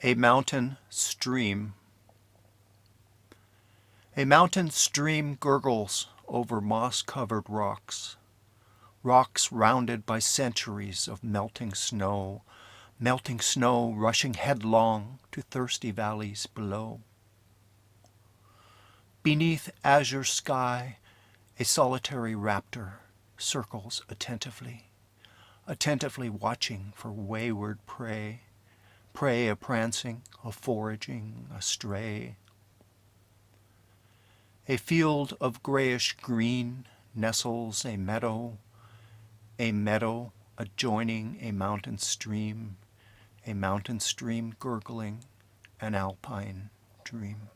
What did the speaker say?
A mountain stream. A mountain stream gurgles over moss-covered rocks, rocks rounded by centuries of melting snow rushing headlong to thirsty valleys below. Beneath azure sky, a solitary raptor circles attentively, attentively watching for wayward prey, prey a-prancing, a-foraging, astray. A field of grayish green nestles a meadow adjoining a mountain stream gurgling an alpine dream.